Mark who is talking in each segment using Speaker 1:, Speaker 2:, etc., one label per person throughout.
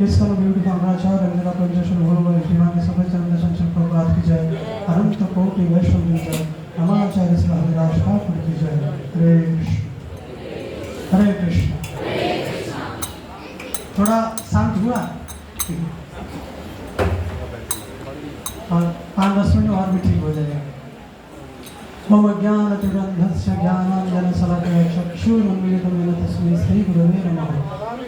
Speaker 1: इसका ब्यूटी आचार्य रंजना पंचेश्वर भगवान श्रीमान के सभी चरण दर्शन से प्रभात की जाए अनंत कोटि वैष्णव की जाए नमाचार्य से हरिदास ठाकुर की जाए। हरे कृष्ण। थोड़ा शांत हुआ और 5-10 मिनट और भी ठीक हो जाएगा। मम ज्ञानतिरन्धस्य ज्ञानाञ्जनशलाकया चक्षुरुन्मीलितं तस्मै श्रीगुरवे नमः।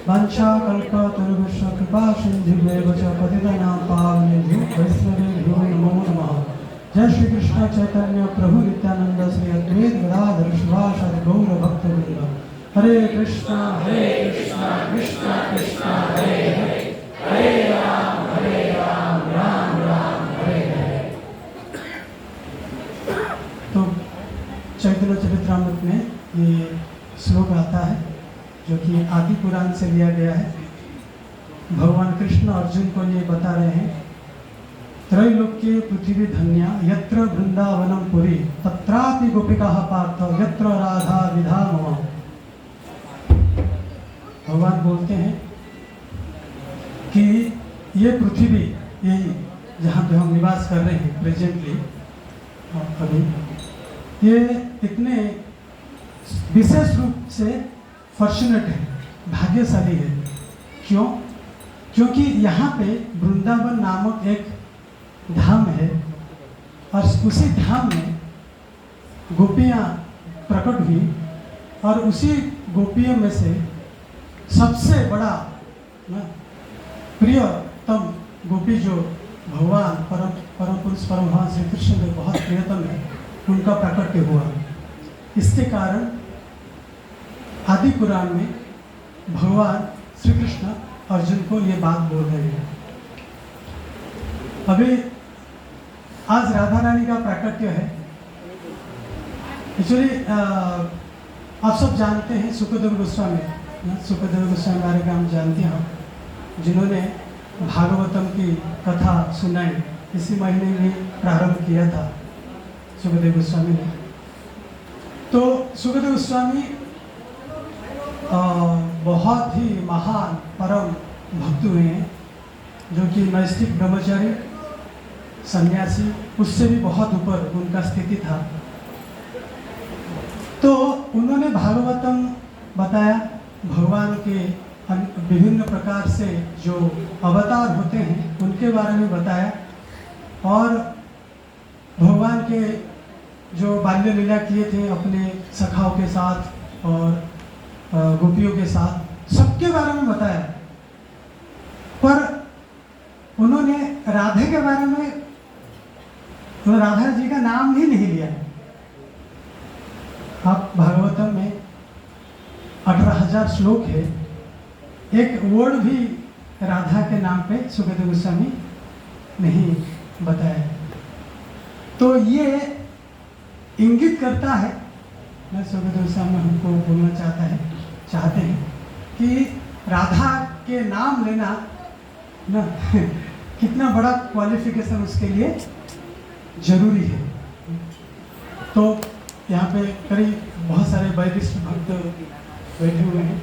Speaker 1: वाञ्छाकल्पतरुभ्यश्च कृपासिन्धुभ्येव च पतितानां पावनेभ्यो वैष्णवेभ्यो नमो नमः। जय श्री कृष्ण चैतन्य प्रभु नित्यानंद श्री अद्वैत गदाधर शिवासादि गौर भक्तवृंद। हरे कृष्ण कृष्ण कृष्ण हरे हरे, हरे राम राम राम हरे हरे। तो चैतन्य चरित्रामृत में ये श्लोक आता है जो कि आदि पुराण से लिया गया है। भगवान कृष्ण अर्जुन को ये बता रहे हैं, त्रैलोक्ये पृथ्वी धन्या यत्र वृंदावनम पुरी तत्रापि गोपिकाः पार्थ यत्र राधा विधा मम। भगवान बोलते हैं कि ये पृथ्वी, यही जहाँ पे हम निवास कर रहे हैं प्रेजेंटली अभी, ये इतने विशेष रूप से फॉर्चुनेट है, भाग्यशाली है। क्यों? क्योंकि यहाँ पे वृंदावन नामक एक धाम है और उसी धाम में गोपियाँ प्रकट हुई और उसी गोपियों में से सबसे बड़ा प्रियतम गोपी जो भगवान परम पुरुष परमहंस श्री कृष्ण में बहुत प्रियतम है, उनका प्रकट हुआ। इसके कारण आदि पुराण में भगवान श्री कृष्ण अर्जुन को ये बात बोल रहे हैं। अभी आज राधा रानी का प्राकट्य है। एक्चुअली आप सब जानते हैं सुखदेव गोस्वामी बारे का हम जानते हैं, जिन्होंने भागवतम की कथा सुनाई इसी महीने में प्रारंभ किया था सुखदेव गोस्वामी ने। तो सुखदेव गोस्वामी बहुत ही महान परम भक्त हुए हैं, जो कि नैष्ठिक ब्रह्मचारी सन्यासी, उससे भी बहुत ऊपर उनका स्थिति था। तो उन्होंने भागवतम बताया, भगवान के विभिन्न प्रकार से जो अवतार होते हैं उनके बारे में बताया, और भगवान के जो बाल्य लीला किए थे अपने सखाओं के साथ और गोपियों के साथ, सबके बारे में बताया। पर उन्होंने राधे के बारे में, तो राधा जी का नाम ही नहीं लिया। आप भागवतम में 18,000 श्लोक है, एक वर्ड भी राधा के नाम पे सुखदेव गोस्वामी नहीं बताया। तो ये इंगित करता है, मैं सुखदेव गोस्वामी हमको बोलना चाहते हैं कि राधा के नाम लेना ना कितना बड़ा क्वालिफिकेशन उसके लिए जरूरी है। तो यहाँ पे करीब बहुत सारे वैदिष्ट भक्त बैठे हुए हैं,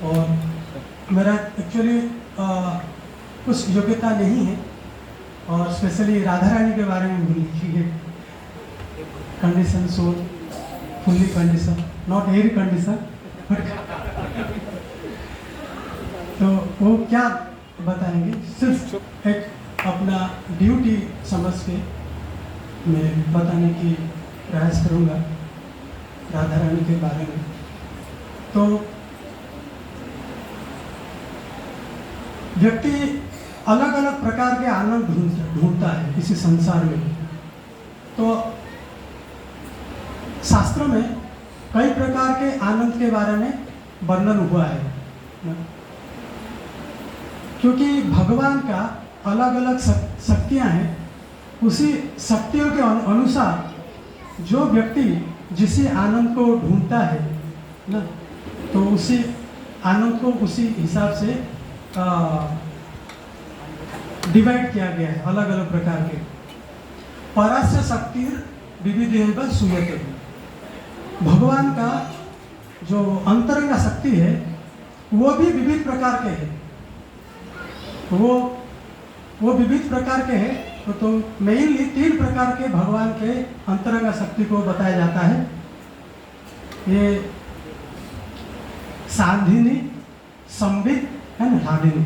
Speaker 1: और मेरा एक्चुअली कुछ योग्यता नहीं है, और स्पेशली राधा रानी के बारे में भी लिखी है, condition sole fully condition, not air condition. तो वो क्या बताएंगे, सिर्फ एक अपना ड्यूटी समझ के मैं बताने की प्रयास करूँगा राधा रानी के बारे में। तो व्यक्ति अलग अलग प्रकार के आनंद ढूंढता है इसी संसार में। तो शास्त्रों में कई प्रकार के आनंद के बारे में वर्णन हुआ है, क्योंकि भगवान का अलग अलग शक्तियां हैं। उसी शक्तियों के अनुसार जो व्यक्ति जिस आनंद को ढूंढता है ना, तो उसी आनंद को उसी हिसाब से डिवाइड किया गया है, अलग अलग प्रकार के। परास्य शक्ति विविध सूयते, भगवान का जो अंतरंग शक्ति है वो भी विविध प्रकार के हैं। वो विविध प्रकार के हैं। तो मेनली 3 प्रकार के भगवान के अंतरंग शक्ति को बताया जाता है। ये सांधिनी, संबित एंड ह्लादिनी।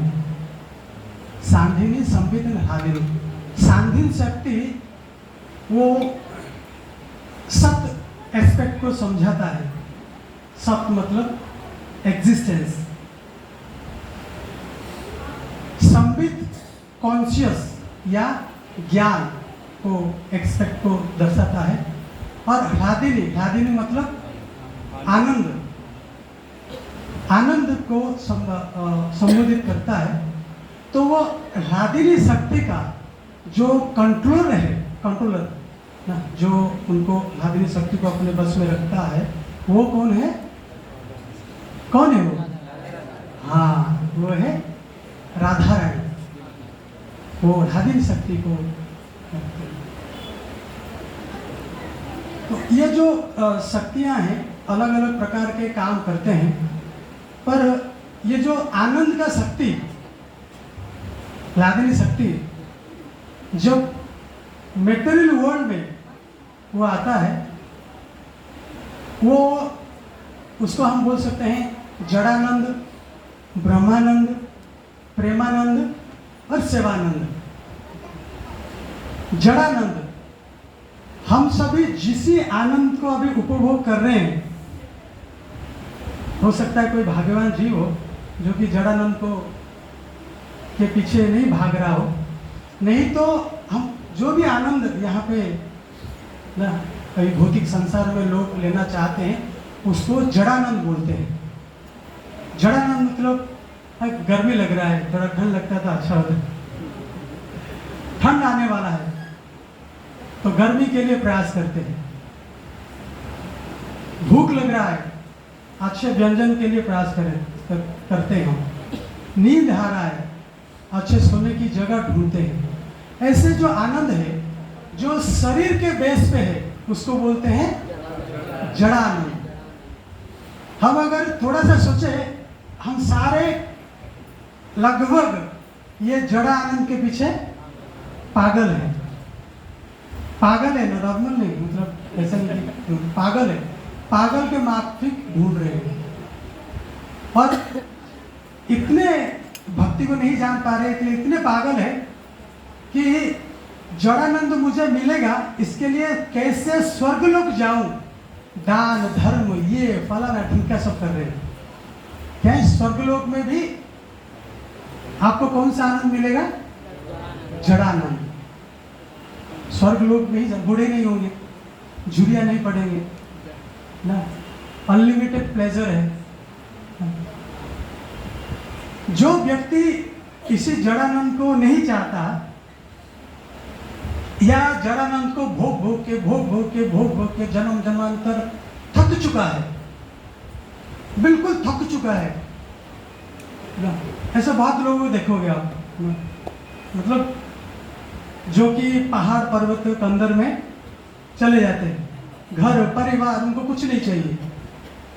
Speaker 1: सांधिनी, संबित एंड ह्लादिनी। सांधिन शक्ति वो सत एस्पेक्ट को समझाता है। सत मतलब एग्जिस्टेंस। संबित कॉन्शियस या ज्ञान को एक्सपेक्ट को दर्शाता है। और ह्लादिनी, ह्लादिनी मतलब आनंद, आनंद को संबोधित करता है। तो वो ह्लादिनी शक्ति का जो कंट्रोलर है, कंट्रोलर ना, जो उनको ह्लादिनी शक्ति को अपने बस में रखता है, वो कौन है? कौन है वो? हाँ, वो है राधा रानी। वो ह्लादिनी शक्ति को रखते हैं। तो ये जो शक्तियां हैं अलग अलग प्रकार के काम करते हैं, पर ये जो आनंद का शक्ति, ह्लादिनी शक्ति, जब मेटेरियल वर्ल्ड में वो आता है, वो उसको हम बोल सकते हैं जड़ानंद, ब्रह्मानंद, प्रेमानंद और सेवानंद। जड़ानंद, हम सभी जिस आनंद को अभी उपभोग कर रहे हैं, हो सकता है कोई भाग्यवान जीव हो जो कि जड़ानंद को के पीछे नहीं भाग रहा हो। नहीं तो हम जो भी आनंद यहाँ पे ना कई भौतिक संसार में लोग लेना चाहते हैं, उसको जड़ानंद बोलते हैं। जड़ानंद मतलब गर्मी लग रहा है, थोड़ा ठंड लगता था, अच्छा होता है, ठंड आने वाला है तो गर्मी के लिए प्रयास करते हैं। भूख लग रहा है, अच्छे व्यंजन के लिए प्रयास करते हैं हम। नींद आ रहा है, अच्छे सोने की जगह ढूंढते हैं। ऐसे जो आनंद है जो शरीर के बेस पे है, उसको बोलते हैं जड़ा आनंद। हम अगर थोड़ा सा सोचे, हम सारे लगभग ये जड़ा आनंद के पीछे पागल है। पागल है ना, नॉर्मल नहीं, मतलब ऐसा नहीं, पागल है। पागल के माफिक ढूंढ रहे हैं और इतने भक्ति को नहीं जान पा रहे, इसलिए इतने पागल है कि जड़ानंद मुझे मिलेगा, इसके लिए कैसे स्वर्गलोक जाऊं, दान धर्म ये फलाना ढिमका सब कर रहे हैं। क्या स्वर्गलोक में भी आपको कौन सा आनंद मिलेगा? जड़ानंद। स्वर्गलोक में ही बूढ़े नहीं होंगे, झुरिया नहीं पड़ेंगे ना, अनलिमिटेड प्लेजर है। जो व्यक्ति किसी जड़ानंद को नहीं चाहता या जड़ानंद को भोग भोग के जन्म जन्मांतर थक चुका है, बिल्कुल थक चुका है ना। ऐसा बहुत लोगों को देखोगे आप, मतलब जो कि पहाड़ पर्वत के अंदर में चले जाते हैं, घर परिवार उनको कुछ नहीं चाहिए,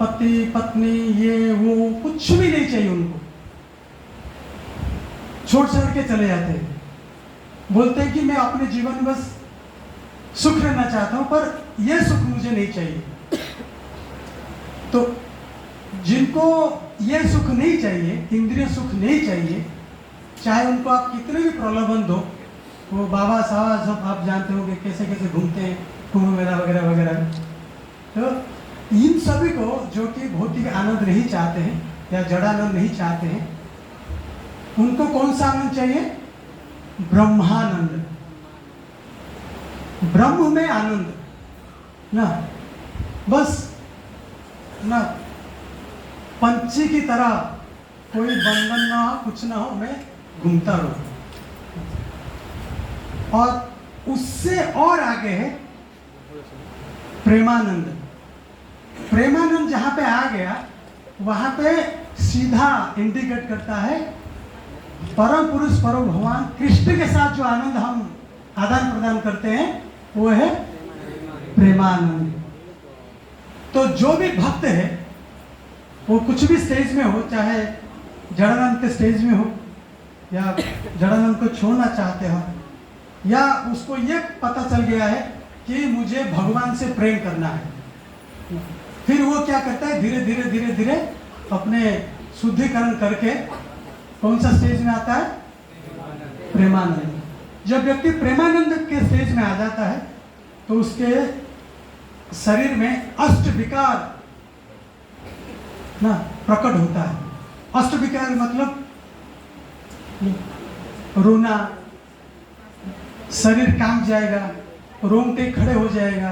Speaker 1: पति पत्नी ये वो कुछ भी नहीं चाहिए उनको, छोड़ छोड़ के चले जाते हैं। बोलते हैं कि मैं अपने जीवन में बस सुख रहना चाहता हूं, पर यह सुख मुझे नहीं चाहिए। तो जिनको यह सुख नहीं चाहिए, इंद्रिय सुख नहीं चाहिए, चाहे उनको आप कितने भी प्रलोभन दो, वो बाबा साहब सब आप जानते होंगे कैसे कैसे घूमते हैं कुंभ मेला वगैरह वगैरह। तो इन सभी को जो कि भौतिक आनंद नहीं चाहते हैं या जड़ानंद नहीं चाहते हैं, उनको कौन सा आनंद चाहिए? ब्रह्मानंद, ब्रह्म में आनंद ना, बस ना पंछी की तरह कोई बंधन ना हो, कुछ ना हो, मैं घूमता रहूं। और उससे और आगे है प्रेमानंद। प्रेमानंद जहां पे आ गया, वहां पे सीधा इंडिकेट करता है परम पुरुष परम भगवान कृष्ण के साथ जो आनंद हम आदान प्रदान करते हैं, वो है प्रेमानंद। तो जो भी भक्त है, वो कुछ भी स्टेज में हो, चाहे जड़ानंद के स्टेज में हो या जड़ानंद को छोड़ना चाहते हो, या उसको ये पता चल गया है कि मुझे भगवान से प्रेम करना है, फिर वो क्या करता है, धीरे धीरे धीरे धीरे अपने शुद्धिकरण करके कौन सा स्टेज में आता है, प्रेमानंद। जब व्यक्ति प्रेमानंद के स्टेज में आ जाता है तो उसके शरीर में अष्ट विकार ना प्रकट होता है। अष्ट विकार मतलब रोना, शरीर कांप जाएगा, रोंगटे खड़े हो जाएगा,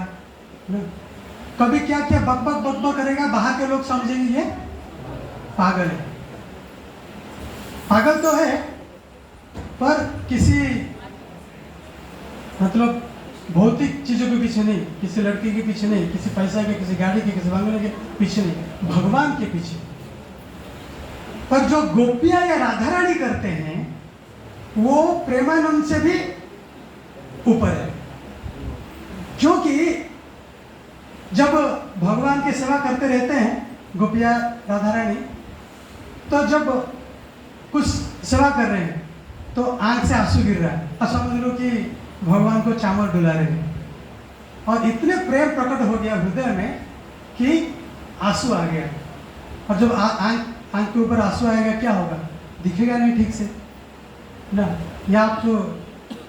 Speaker 1: कभी क्या क्या बकबक बकबक करेगा, बाहर के लोग समझेंगे ये पागल है। पागल तो है पर किसी मतलब भौतिक चीजों के पीछे नहीं, किसी लड़की के पीछे नहीं, किसी पैसा के, किसी गाड़ी के, किसी बंगले के पीछे नहीं, भगवान के पीछे। पर जो गोपियां या राधा रानी करते हैं वो प्रेमानंद से भी ऊपर है, क्योंकि जब भगवान की सेवा करते रहते हैं गोपियां राधा रानी, तो जब कुछ सेवा कर रहे हैं तो आंख से आंसू गिर रहा है, और समझ लो कि भगवान को चावल डुला रहे हैं, और इतने प्रेम प्रकट हो गया हृदय में कि आंसू आ गया। और जब आंख के ऊपर आंसू आएगा क्या होगा, दिखेगा नहीं ठीक से ना, या आप तो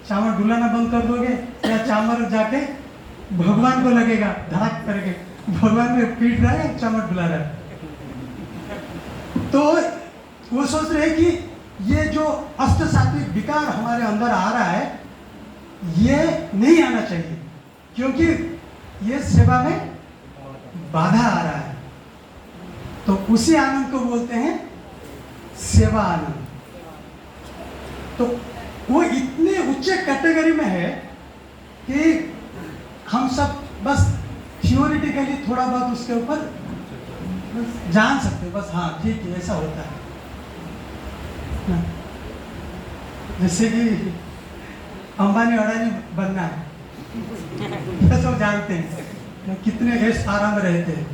Speaker 1: चावल डुलाना बंद कर दोगे, या चावल जाके भगवान को लगेगा धड़क करके, भगवान में पीट रहा है, चावल डुला रहा है। तो वो सोच रहे हैं कि ये जो अष्ट सात्विक विकार हमारे अंदर आ रहा है ये नहीं आना चाहिए, क्योंकि ये सेवा में बाधा आ रहा है। तो उसी आनंद को बोलते हैं सेवा आनंद। तो वो इतने उच्च कैटेगरी में है कि हम सब बस थियोरिटिकली थोड़ा बहुत उसके ऊपर जान सकते हैं, बस हाँ ठीक है ऐसा होता है। जैसे कि अंबानी अडानी बनना है, ये सब जानते हैं कितने ऐश आराम रहते हैं।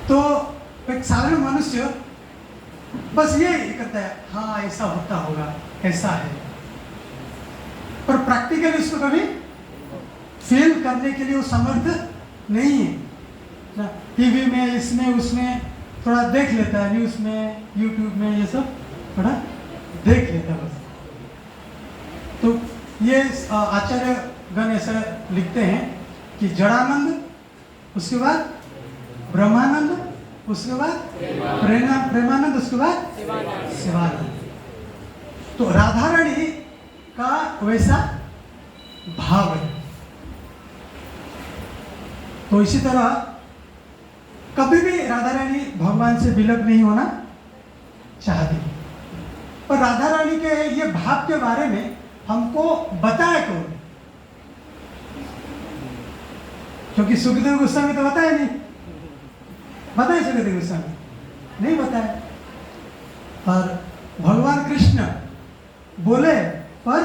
Speaker 1: तो एक साधारण मनुष्य बस ये करता है, हाँ ऐसा होता होगा, ऐसा है, पर प्रैक्टिकली उसको कभी फील करने के लिए वो समर्थ नहीं है ना। टीवी में इसमें उसमें थोड़ा देख लेता है, न्यूज़ में, यूट्यूब में, ये सब थोड़ा देख लेता है बस। तो ये आचार्य गण ऐसा लिखते हैं कि जड़ानंद, उसके बाद ब्रह्मानंद, उसके बाद प्रेमानंद, उसके बाद शिवानंद। तो राधा रानी का वैसा भाव है। तो इसी तरह कभी भी राधा रानी भगवान से विलग नहीं होना चाहती, पर राधा रानी के ये भाव के बारे में हमको बताया कौन? क्योंकि सुखदेव गोस्वामी तो बताया नहीं, बताए सुखदेव गोस्वामी नहीं बताया। और भगवान कृष्ण बोले, पर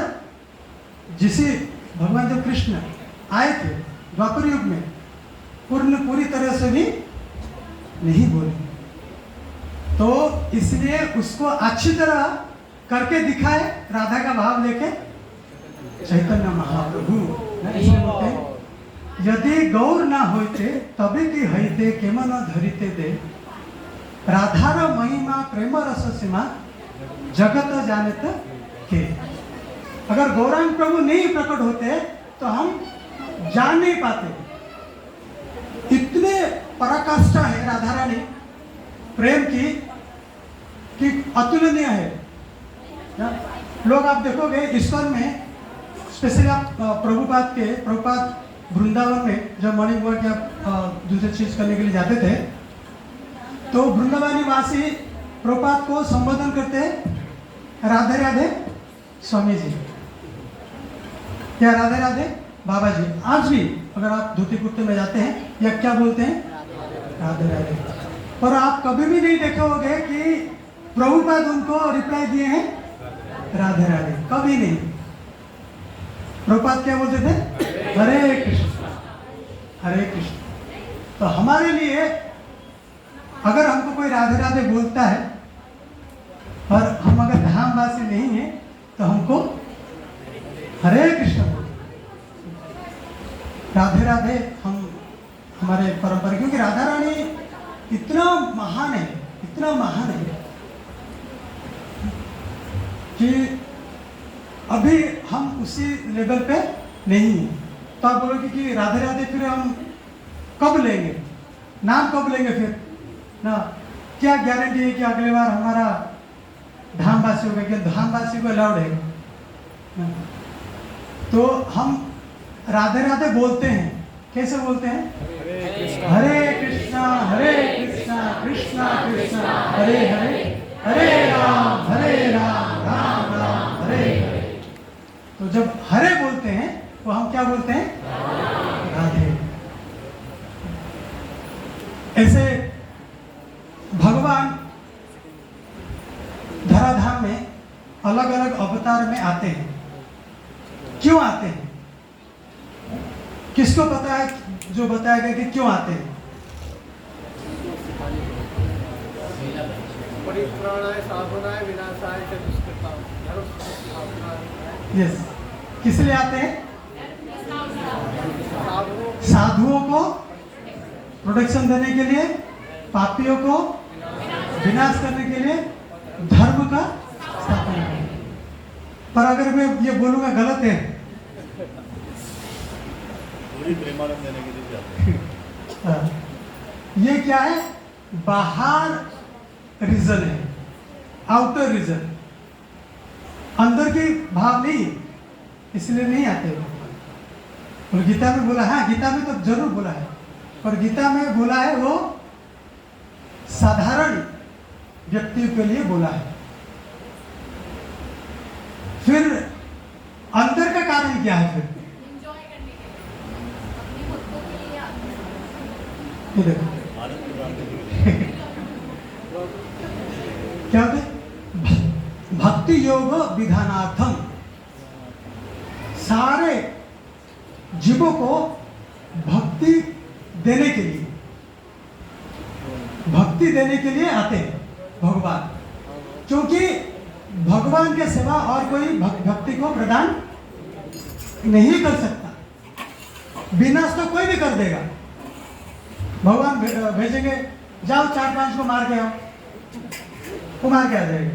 Speaker 1: जिसे भगवान जब कृष्ण आए थे द्वापर युग में पूरी तरह से भी नहीं बोले, तो इसलिए उसको अच्छी तरह करके दिखाए राधा का भाव लेके चैतन्य महाप्रभु ऐसा बोलते हैं, यदि गौर ना होते तबे की हईते केम न धरिते दे, राधार महिमा प्रेम रस सीमा जगत जानत के। अगर गौरांग प्रभु नहीं प्रकट होते तो हम जान नहीं पाते। इतने पराकाष्ठा है राधा रानी प्रेम की कि अतुलनीय है ना? लोग आप देखोगे इस्कॉन में, स्पेशली आप प्रभुपाद वृंदावन में जब मॉर्निंग वॉक या दूसरी चीज करने के लिए जाते थे, तो वृंदावनी वासी प्रभुपाद को संबोधन करते हैं राधे राधे स्वामी जी या राधे राधे बाबा जी। आज भी अगर आप धोती कुर्ते में जाते हैं या क्या बोलते हैं, राधे राधे। पर आप कभी भी नहीं देखे होंगे कि प्रभुपाद उनको रिप्लाई दिए हैं राधे राधे, कभी नहीं। प्रभुपाद क्या बोलते थे, हरे कृष्ण हरे कृष्ण। तो हमारे लिए अगर हमको कोई राधे राधे बोलता है और हम अगर धाम तो हमको हरे कृष्ण बोलते, राधे राधे हम हमारे परंपरा, क्योंकि राधा रानी इतना महान है, इतना महान है कि अभी हम उसी लेवल पे नहीं है। तो आप बोलोगे कि राधे राधे फिर हम कब लेंगे, नाम कब लेंगे फिर ना? क्या गारंटी है कि अगले बार हमारा धामवासी होगा? क्या धामवासी को अलाउड है? तो हम राधे राधे बोलते हैं, कैसे बोलते हैं? हरे कृष्णा कृष्णा कृष्णा हरे हरे, हरे राम राम राम हरे हरे। तो जब हरे बोलते हैं तो हम क्या बोलते हैं? राधे। ऐसे भगवान धराधाम में अलग अलग अवतार में आते हैं। क्यों आते हैं? किसको पता है जो बताया गया कि क्यों आते हैं? यस, किस लिए आते हैं? साधुओं को प्रोटेक्शन देने के लिए, पापियों को विनाश करने के लिए, धर्म का स्थापना करने के लिए। पर अगर मैं ये बोलूंगा गलत है, प्रेमानंद देने के लिए जाते हैं। ये क्या है? बाहर रीजन है, आउटर रीजन, अंदर की भाव नहीं, इसलिए नहीं आते। और गीता में बोला है, गीता में तो जरूर बोला है, पर गीता में बोला है वो साधारण व्यक्ति के लिए बोला है। फिर अंदर का कारण क्या है? फिर ये देखो क्या होता है? भक्ति योग विधानार्थम, सारे जीवों को भक्ति देने के लिए, भक्ति देने के लिए आते हैं भगवान। क्योंकि भगवान के सिवा और कोई भक्ति को प्रदान नहीं कर सकता। विनाश तो कोई भी कर देगा। भगवान भेजेंगे, जाओ 4-5 को मार के आओ, वो मार के आ जाएगा,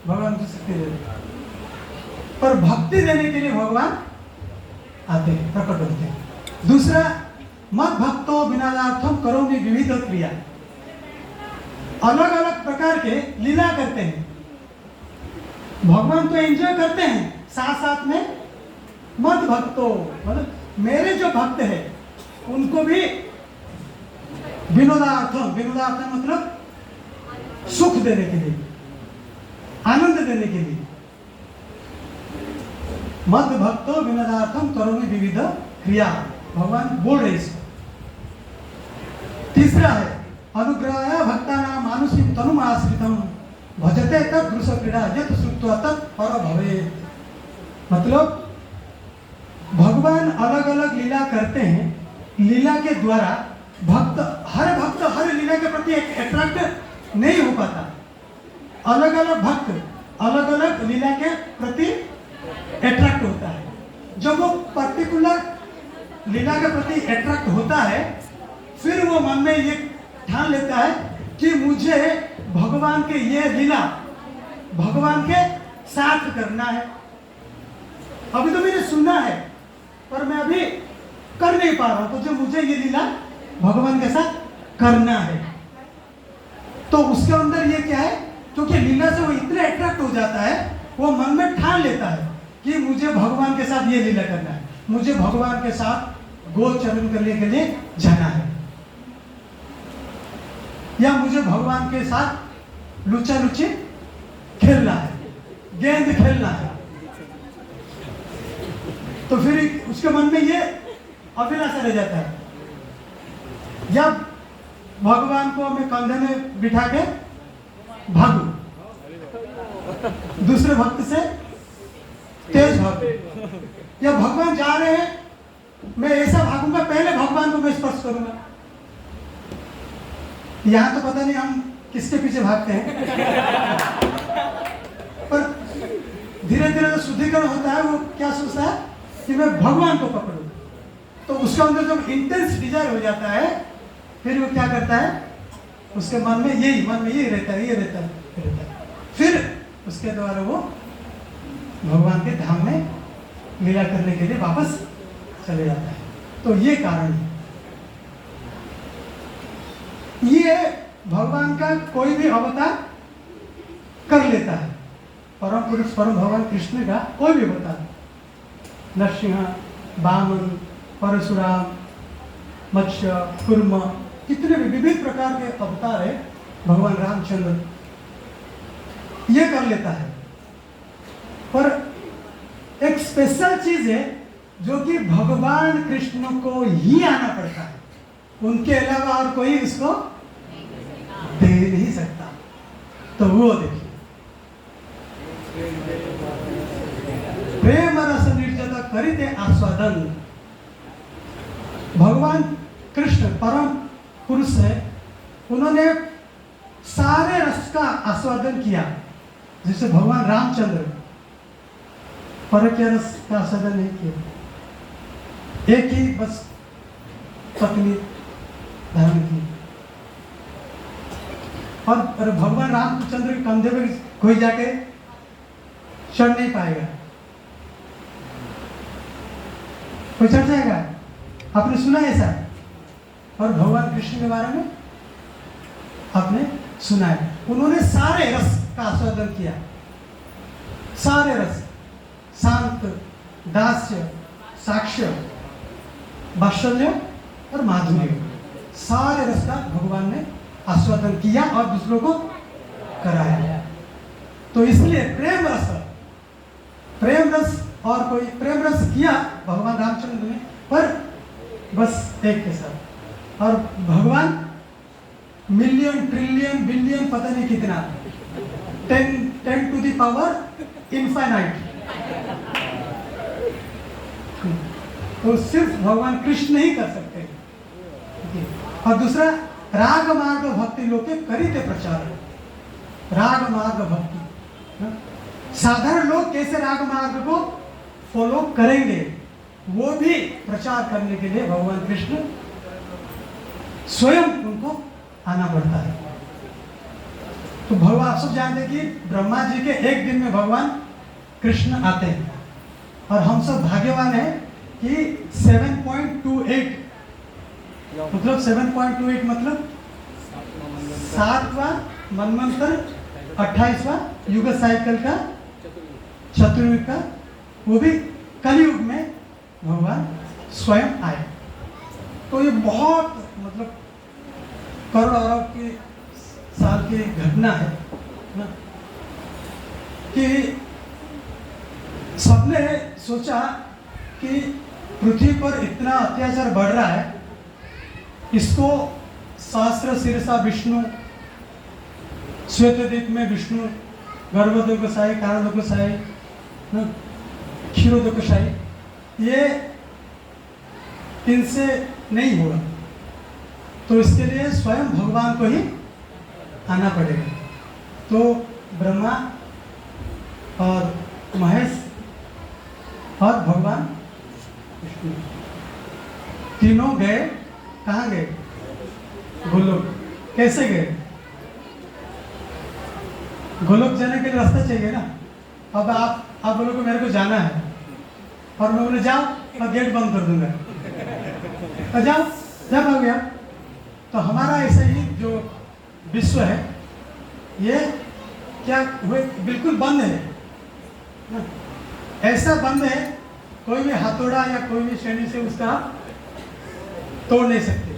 Speaker 1: भगवान की शक्ति दे देगा। पर भक्ति देने के लिए भगवान आते हैं, प्रकट होते हैं। दूसरा, मत भक्तो विनादार्थम करोमि विविध क्रिया, अलग अलग प्रकार के लीला करते हैं। भगवान तो एंजॉय करते हैं, साथ साथ में मत भक्तो मतलब मेरे जो भक्त हैं उनको भी विनोदार्थम, विनोदार्थम मतलब सुख देने के लिए, आनंद देने के लिए। मद भक्तो विनोदार्थम करोमि विविध क्रिया, भगवान बोल रहे इसको। तीसरा है अनुग्रहाय भक्तानां मानुषीं तनुम् आश्रितं भजते तत् दृश्य क्रीड़ा यत् श्रुत्वा तत् पर भवेत्। मतलब भगवान अलग अलग लीला करते हैं, लीला के द्वारा भक्त हर लीला के प्रति अट्रैक्ट नहीं हो पाता। अलग अलग भक्त अलग अलग लीला के प्रति अट्रैक्ट होता है। जब वो पर्टिकुलर लीला के प्रति अट्रैक्ट होता है, फिर वो मन में ये ठान लेता है कि मुझे भगवान के ये लीला भगवान के साथ करना है। अभी तो मैंने सुना है पर मैं अभी कर नहीं पा रहा हूं, तो जो मुझे ये लीला भगवान के साथ करना है। तो उसके अंदर ये क्या है, क्योंकि लीला से वो इतने अट्रैक्ट हो जाता है, वो मन में ठान लेता है कि मुझे भगवान के साथ ये लीला करना है, मुझे भगवान के साथ गोचरण करने के लिए जाना है, या मुझे भगवान के साथ लुचा लुची खेलना है, गेंद खेलना है। तो फिर उसके मन में ये अभिलाषा रह जाता है, या भगवान को मैं कंधे में बिठा के भागू, दूसरे भक्त से तेज भागू, या भगवान जा रहे हैं मैं ऐसा भागूंगा, पहले भगवान को मैं स्पर्श करूंगा। यहां तो पता नहीं हम किसके पीछे भागते हैं, पर धीरे धीरे धीरे जो शुद्धिकरण होता है वो क्या सोचता है कि मैं भगवान को पकड़ूं। तो उसके अंदर जब इंटेंस डिजायर हो जाता है फिर वो क्या करता है, उसके मन में यही रहता है। फिर उसके द्वारा वो भगवान के धाम में लीला करने के लिए वापस चले जाता है। तो ये कारण है। ये भगवान का कोई भी अवतार कर लेता है। परम पुरुष परम भगवान कृष्ण का कोई भी अवतार, नरसिंह, वामन, परशुराम, मत्स्य, कुर्म, कितने भी विविध प्रकार के अवतार है, भगवान रामचंद्र ये कर लेता है। पर एक स्पेशल चीज है जो कि भगवान कृष्ण को ही आना पड़ता है, उनके अलावा और कोई इसको दे नहीं सकता। तो वो देखिए, प्रेम रस निर्जता करिते आस्वादन। भगवान कृष्ण परम पुरुष है, उन्होंने सारे रस का आस्वादन किया। जैसे भगवान रामचंद्र परकीय रस का आस्वादन नहीं किया, एक ही बस पत्नी धारण की। और भगवान रामचंद्र के कंधे पे कोई जाके चढ़ नहीं पाएगा, कोई चढ़ जाएगा? आपने सुना ऐसा? और भगवान कृष्ण के बारे में आपने सुना है, उन्होंने सारे रस का आस्वादन किया। सारे रस, शांत, दास्य, साक्ष्य, वात्सल्य और माधुर्य, सारे रस का भगवान ने आस्वादन किया और दूसरों को कराया। तो इसलिए प्रेम रस और कोई प्रेम रस किया भगवान रामचंद्र ने, पर बस एक के साथ। और भगवान मिलियन ट्रिलियन बिलियन पता नहीं कितना, 10 टू द पावर इनफाइनाइट, तो सिर्फ भगवान कृष्ण ही कर सकते हैं। और दूसरा, राग मार्ग भक्ति लोके करिते प्रचार। राग मार्ग भक्ति, साधारण लोग कैसे राग मार्ग को फॉलो करेंगे, वो भी प्रचार करने के लिए भगवान कृष्ण स्वयं उनको आना पड़ता है। तो भगवान, आप सब जानते हैं कि ब्रह्मा जी के एक दिन में भगवान कृष्ण आते हैं, और हम सब भाग्यवान हैं कि 7.28 मतलब 7.28 मतलब 7वां मनमंत्र 28वां युग साइकिल का चतुर्युग का, वो भी कलयुग में भगवान स्वयं आए। तो ये बहुत मतलब करोड़ों अरब की साल की घटना है ना, कि सबने सोचा कि पृथ्वी पर इतना अत्याचार बढ़ रहा है, इसको सहस्र शीर्षा विष्णु, श्वेतद्वीप में विष्णु, गर्भोदकशाही, कारणोदकशाही, क्षीरोदकशाही, ये इनसे नहीं होगा। तो इसके लिए स्वयं भगवान को ही आना पड़ेगा। तो ब्रह्मा और महेश और भगवान विष्णु तीनों गए, कहाँ गए? गोलोक। कैसे गए? गोलोक जाने के लिए रास्ता चाहिए ना। अब आप बोलो कि मेरे को जाना है, और मैं बोले जाओ, मैं गेट बंद कर दूंगा, तो जाओ, जब हो गया। तो हमारा ऐसा ही जो विश्व है, ये क्या हुए, बिल्कुल बंद है ना? ऐसा बंद है, कोई भी हथौड़ा या कोई भी श्रेणी से उसका तोड़ नहीं सकते।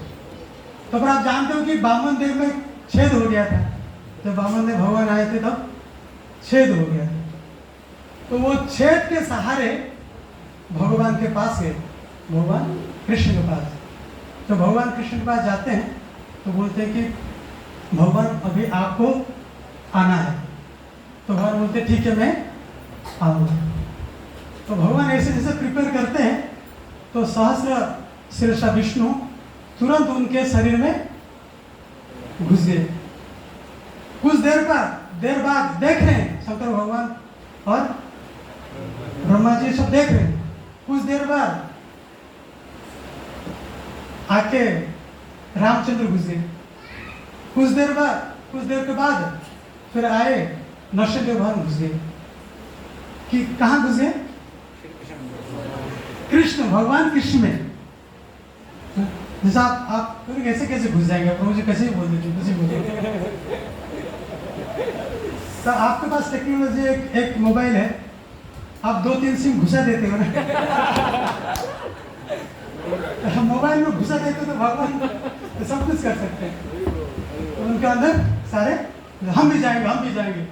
Speaker 1: तो पर आप जानते हो कि वामन देव में छेद हो गया था, जब वामन देव भगवान आए थे तब छेद हो गया था। तो वो छेद के सहारे भगवान के पास गए, भगवान कृष्ण के पास। तो भगवान कृष्ण के पास जाते हैं तो बोलते हैं कि भगवान अभी आपको आना है। तो भगवान बोलते ठीक है, मैं आऊँगा। तो भगवान ऐसे जैसे प्रिपेयर करते हैं, तो सहस्र शीर्षा विष्णु तुरंत उनके शरीर में घुस गए। कुछ देर बाद देख रहे हैं शंकर भगवान और ये सब देख रहे हैं। कुछ देर बाद आके रामचंद्र घुस गए। कुछ देर के बाद फिर आए नरसिंह भगवान घुस गए। कि कहाँ घुस गए? कृष्ण, भगवान कृष्ण में। जैसा आप कैसे कैसे घुस जाएंगे? आप मुझे कैसे बोल देते, कैसे बोल देते? तो आपके पास टेक्नोलॉजी एक मोबाइल है, आप 2-3 सिम घुसा देते हो ना। मोबाइल में घुसा देते तो भगवान तो सब कुछ कर सकते हैं। तो उनके अंदर सारे हम भी जाएंगे, हम भी जाएंगे,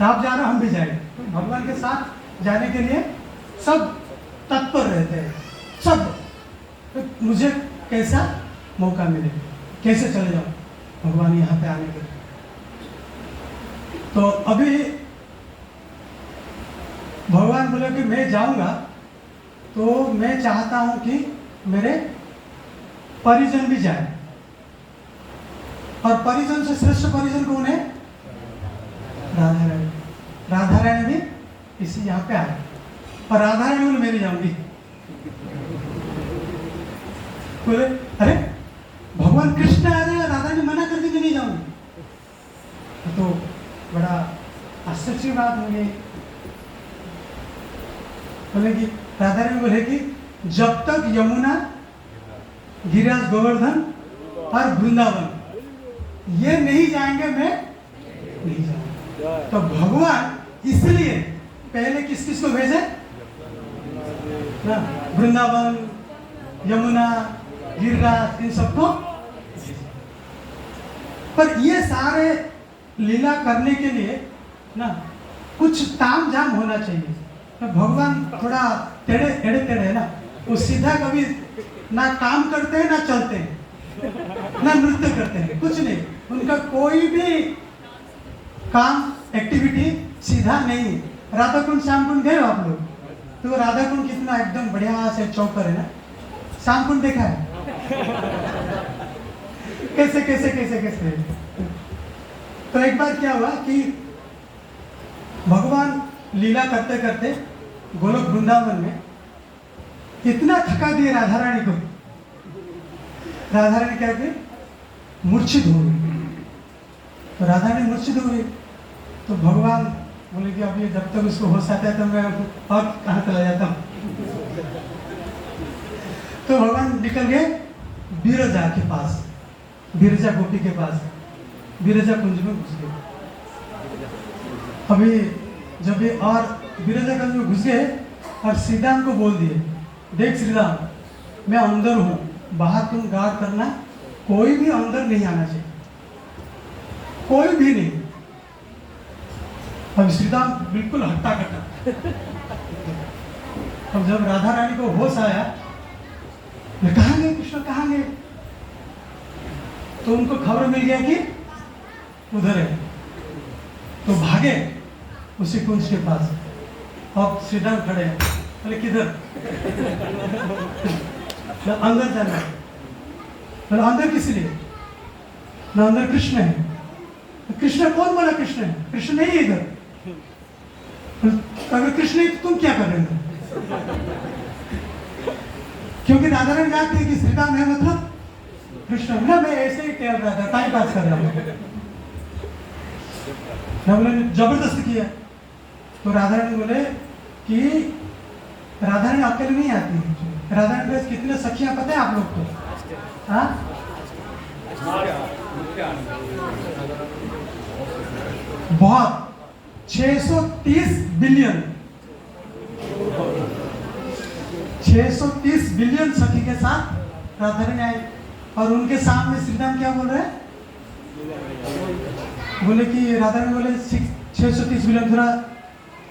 Speaker 1: आप जा रहे हो हम भी जाएंगे। तो भगवान के साथ जाने के लिए सब तत्पर रहते हैं, सब। तो मुझे कैसा मौका मिले, कैसे चले जाऊं भगवान यहाँ पे आने के लिए। तो अभी भगवान बोले कि मैं जाऊंगा तो मैं चाहता हूं कि मेरे परिजन भी जाए, और परिजन से श्रेष्ठ परिजन कौन है? राधा रानी। राधा रानी भी इसी यहाँ पे आए, और राधा रानी बोले मैं नहीं जाऊंगी। बोले अरे भगवान कृष्ण आ रहे हैं, राधा रानी मना कर दी मैं नहीं जाऊंगी। तो बड़ा आश्चर्य की बात होगी। बोले कि राधा रानी बोले कि जब तक यमुना, गिरिराज गोवर्धन और वृंदावन ये नहीं जाएंगे मैं नहीं जाऊंगा। तो भगवान इसलिए पहले किस किस को भेजे ना? वृंदावन, यमुना, गिरिराज, इन सबको। पर ये सारे लीला करने के लिए ना कुछ ताम झाम होना चाहिए। तो भगवान थोड़ा टेढ़े है ना, वो सीधा कभी ना काम करते हैं, ना चलते हैं, ना नृत्य करते हैं, कुछ नहीं। उनका कोई भी काम एक्टिविटी सीधा नहीं। राधा कुंड, श्याम कुंड गए हो आप लोग? तो राधा कुंड कितना एकदम बढ़िया से चौकर है ना। श्याम कुंड देखा है? कैसे कैसे कैसे कैसे। तो एक बार क्या हुआ कि भगवान लीला करते करते गोलोक वृंदावन में इतना थका दिए राधा रानी को। राधा रानी क्या हुई? मूर्छित हो गई। तो राधा रानी मूर्छित हो गई। तो भगवान बोले कि अभी जब तक उसको होश आता है तो मैं और कहाँ चला जाता हूँ। तो भगवान निकल गए बिरजा के पास, बिरजा गोपी के पास, बिरजा कुंज में घुस गए। अभी जब ये और बिरजा कुंज में घुस गए और श्रीराम को बोल दिए, देख श्रीराम मैं अंदर हूँ, बाहर तुम गार्ड करना, कोई भी अंदर नहीं आना चाहिए, कोई भी नहीं। अब श्रीराम बिल्कुल हट्टा कट्टा। अब जब राधा रानी को होश आया, कहाँ गए कृष्ण, कहाँ गए? तो उनको खबर मिल गया कि उधर है। तो भागे उसी कुंज के पास। अब श्रीराम खड़े हैं, बोले किधर? अंदर जाना है। बोले अंदर किस लिए? ना अंदर कृष्ण है। कृष्ण कौन बोला कृष्ण है? कृष्ण नहीं है इधर। अगर कृष्ण है तो तुम क्या कर रहे हो? क्योंकि राधा रानी जानती है कि श्रीराम है मतलब कृष्ण ना। मैं ऐसे ही टहल रहा था, टाइम पास कर रहा हूँ। जबरदस्ती किया। तो राधा रानी बोले कि राधा रानी अकेले नहीं आती। राधा रानी के कितने सखियां पता है आप लोग को? हाँ, बहुत 630 बिलियन 630 बिलियन सखी के साथ राधा रानी आई। और उनके सामने श्रीराम क्या बोल रहे हैं? बोले कि राधा रानी बोले 630 बिलियन, थोड़ा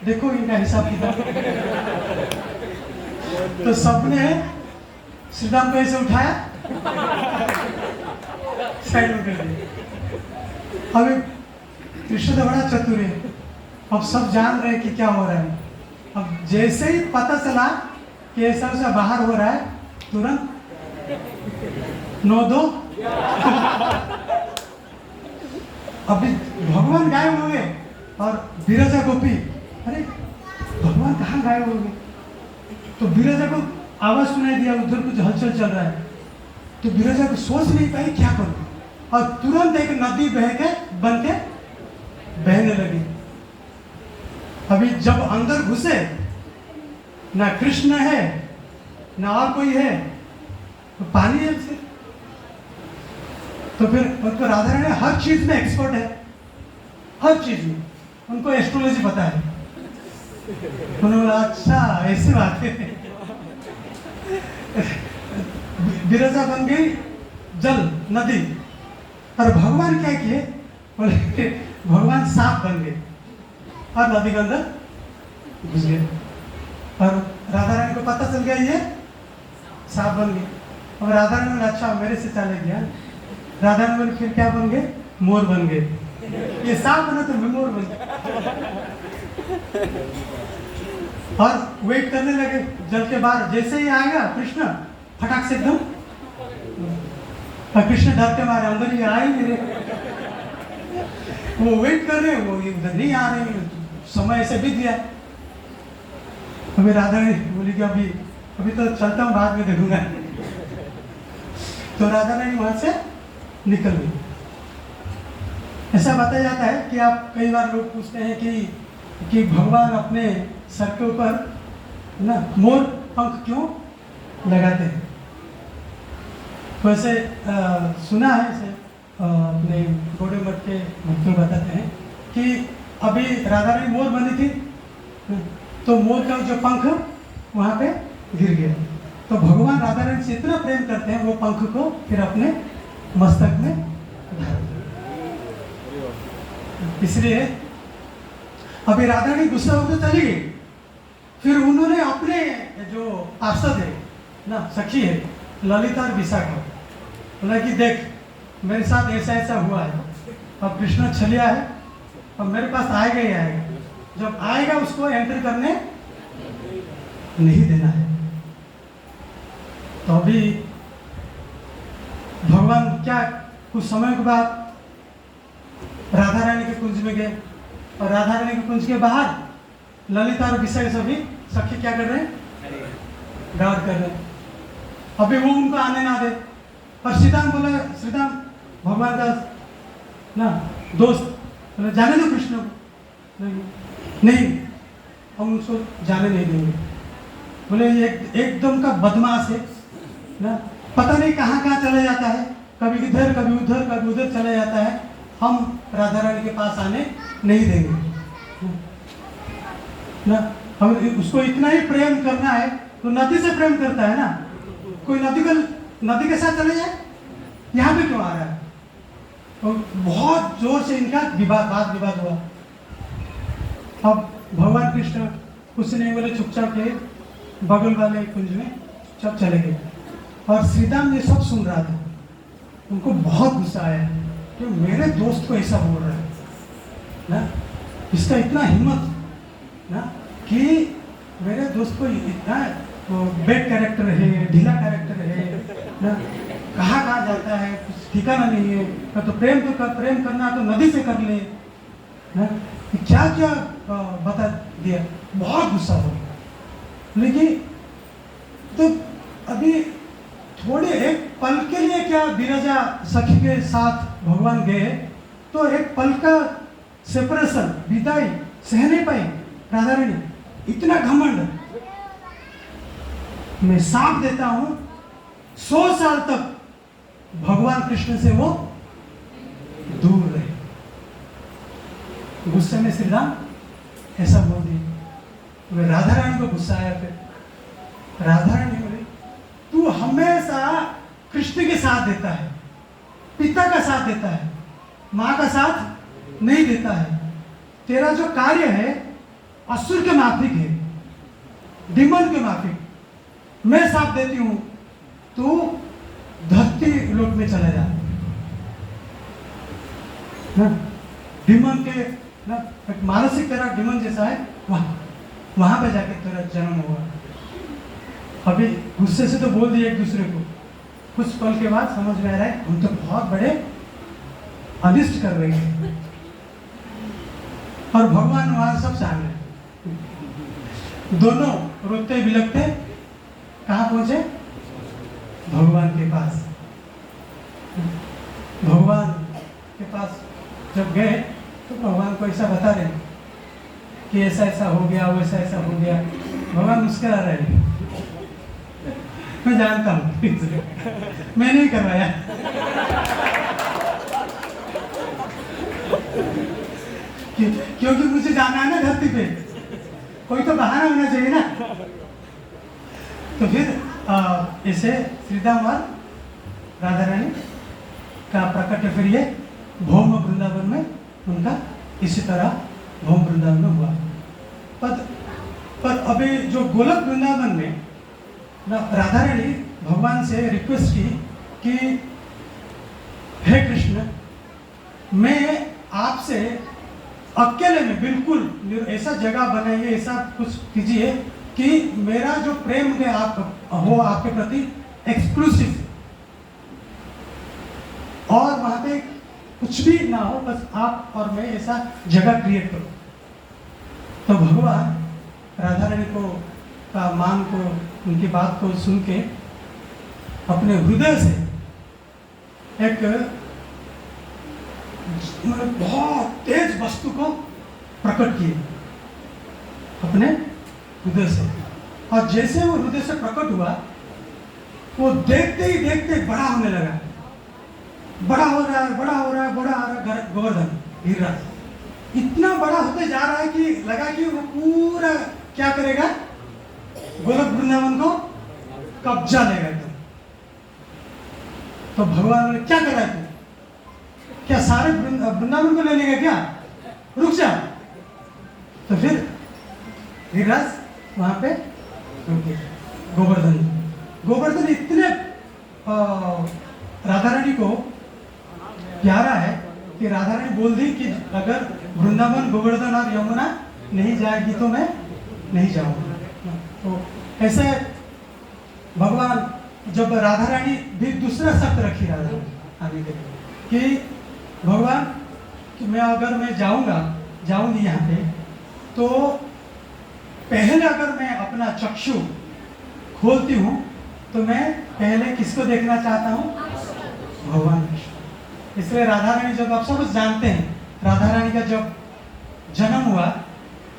Speaker 1: देखो इनका हिसाब किताब। तो सबने श्रीराम को ऐसे उठाया, साइड में कर दिया। अभी कृष्ण तो बड़ा चतुर है, अब सब जान रहे हैं कि क्या हो रहा है। अब जैसे ही पता चला कि ऐसा वैसा बाहर हो रहा है, तुरंत 9-2। अभी भगवान गायब हो गए और बिरजा गोपी, अरे भगवान कहाँ गायब हो गए? तो विरजा को आवाज सुनाई दिया, उधर कुछ हलचल चल रहा है। तो विरजा को सोच नहीं पाई क्या करूं, और तुरंत एक नदी बन के बहने लगी। अभी जब अंदर घुसे, ना कृष्ण है ना और कोई है, तो पानी है सिर्फ। तो फिर उनको राधा रानी हर चीज में एक्सपर्ट है, हर चीज में उनको एस्ट्रोलॉजी पता है। उन्होंने बोला अच्छा ऐसी बात है। विरजा बन गई जल नदी, और भगवान क्या किए, बोले भगवान सांप बन गए और नदी के अंदर घुस गए। और राधा रानी को पता चल गया ये सांप बन गए। और राधा रानी बोले अच्छा मेरे से चले गया। राधा रानी बोले फिर क्या बन गए, मोर बन गए। ये सांप बना तो मैं मोर बन गया। और वेट करने लगे जल के बाहर। जैसे ही आएगा कृष्ण, फटाक से एकदम, और कृष्ण डर के मारे अंदर ही आए नहीं रहे। वो वेट कर रहे, वो उधर नहीं आ रहे, समय ऐसे बीत गया। अभी राधा रानी बोली कि अभी तो चलता हूँ, बाद में देखूंगा। तो राधा रानी वहां से निकल गई। ऐसा बताया जाता है कि आप कई बार लोग पूछते हैं कि भगवान अपने सर के ऊपर ना मोर पंख क्यों लगाते हैं। तो ऐसे सुना है, ऐसे अपने गोड़े मठ के भक्तों बताते हैं कि अभी राधा रानी मोर बनी थी, तो मोर का जो पंख वहाँ पे गिर गया। तो भगवान राधा रानी से इतना प्रेम करते हैं, वो पंख को फिर अपने मस्तक में धारण। इसलिए अभी राधा रानी गुस्सा होकर चली गई। फिर उन्होंने अपने जो पार्षद है ना, सखी है ललिता और विशाखा, बोला कि देख मेरे साथ ऐसा ऐसा हुआ है, अब कृष्ण छलिया है, अब मेरे पास आएगा ही आएगा, जब आएगा उसको एंटर करने नहीं देना है। तो अभी भगवान क्या कुछ समय के बाद राधा रानी के कुंज में गए, और राधा रानी के कुंज के बाहर ललिता और विशाखा सभी सखी क्या कर रहे हैं, गार्ड कर रहे हैं। अभी वो उनको आने ना दे। और श्रीराम बोला, श्रीराम भगवान का ना दोस्त, बोले जाने दो कृष्ण को। नहीं हम उसको जाने नहीं देंगे। बोले ये एकदम का बदमाश है ना, पता नहीं कहाँ कहाँ चला जाता है, कभी इधर कभी उधर कभी उधर चला जाता है, हम राधा रानी के पास आने नहीं देंगे ना। हम उसको इतना ही प्रेम करना है तो नदी से प्रेम करता है ना, कोई नदी के साथ चले जाए, यहाँ पे क्यों आ रहा है। तो बहुत जोर से इनका वाद विवाद हुआ। अब भगवान कृष्ण कुछ नहीं बोले, चुपचाप के बगल वाले कुंज में चुपचाप चले गए। और श्रीराम ये सब सुन रहा था, उनको बहुत गुस्सा आया कि मेरे दोस्त को ऐसा बोल रहा है ना, इसका इतना हिम्मत ना कि मेरे दोस्त को इतना बेड कैरेक्टर है, ढीला कैरेक्टर है ना, कहाँ कहाँ जाता है कुछ ठिकाना नहीं है। तो प्रेम करना तो नदी से कर ले ना, क्या क्या बता दिया। बहुत गुस्सा हो गया। लेकिन तो अभी थोड़े एक पल के लिए क्या विरजा सखी के साथ भगवान गए, तो एक पल का सेपरेशन, विदाई सह नहीं पाई राधा रानी। इतना घमंड, मैं साफ देता हूं 100 साल तक भगवान कृष्ण से वो दूर रहे। गुस्से में श्री राम ऐसा बोल दिया। राधा रानी को गुस्सा आया। फिर राधा रानी बोली, तू हमेशा कृष्ण के साथ देता है, पिता का साथ देता है, माँ का साथ नहीं देता है। तेरा जो कार्य है असुर के माफिक है, डिमन के माफिक। मैं साथ देती हूं, तू धरती लोक में चला जा ना, डिमन के ना, एक मानसिक तेरा डिमन जैसा है, वहां पे जाके तेरा जन्म हुआ। अभी गुस्से से तो बोल दिए एक दूसरे को, कुछ पल के बाद समझ में आ रहा है हम तो बहुत बड़े अनिष्ट कर रहे हैं। और भगवान वहां सब सामने दोनों रोते बिलखते कहाँ पहुंचे? भगवान के पास। भगवान के पास जब गए तो भगवान को ऐसा बता रहे कि ऐसा ऐसा हो गया, वैसा ऐसा हो गया। भगवान मुस्कुरा रहे हैं। मैं जानता हूँ मैं नहीं करवाया। क्योंकि मुझे जाना है ना धरती पे, कोई तो बहाना होना चाहिए ना। तो फिर ऐसे श्रीधाम और राधा रानी का प्रकट फिर ये भौम वृंदावन में उनका इसी तरह भौम वृंदावन में हुआ। पर अभी जो गोलक वृंदावन में राधा रानी भगवान से रिक्वेस्ट की कि हे कृष्ण, मैं आपसे अकेले में बिल्कुल ऐसा जगह बनाइए, ऐसा कुछ कीजिए कि मेरा जो प्रेम है आप हो आपके प्रति एक्सक्लूसिव, और वहां पे कुछ भी ना हो, बस आप और मैं ऐसा जगह क्रिएट करो। तो भगवान राधा रानी को का मान को, उनकी बात को सुन के अपने हृदय से एक बहुत तेज वस्तु को प्रकट किए अपने हृदय से। और जैसे वो हृदय से प्रकट हुआ, वो देखते ही देखते बड़ा होने लगा। बड़ा हो रहा है, बड़ा हो रहा है, बड़ा आ रहा है। गोवर्धन गिरिराज इतना बड़ा होते जा रहा है कि लगा कि वो पूरा क्या करेगा, गोलक वृंदावन को कब्जा लेगा एकदम। तो भगवान ने क्या करा तू, क्या सारे वृंदावन को ले लेगा क्या, रुक जा। तो फिर गिरिराज वहां पे रुके। गोवर्धन इतने राधा रानी को प्यारा है कि राधा रानी बोल दी कि अगर वृंदावन, गोवर्धन और यमुना नहीं जाएगी तो मैं नहीं जाऊंगा। तो ऐसे भगवान जब राधा रानी भी दूसरा शर्त रखी राधा आने के कि भगवान कि मैं जाऊंगी यहाँ पे, तो पहले अगर मैं अपना चक्षु खोलती हूँ तो मैं पहले किसको देखना चाहता हूँ, भगवान कृष्ण। इसलिए राधा रानी, जब आप सब जानते हैं राधा रानी का जब जन्म हुआ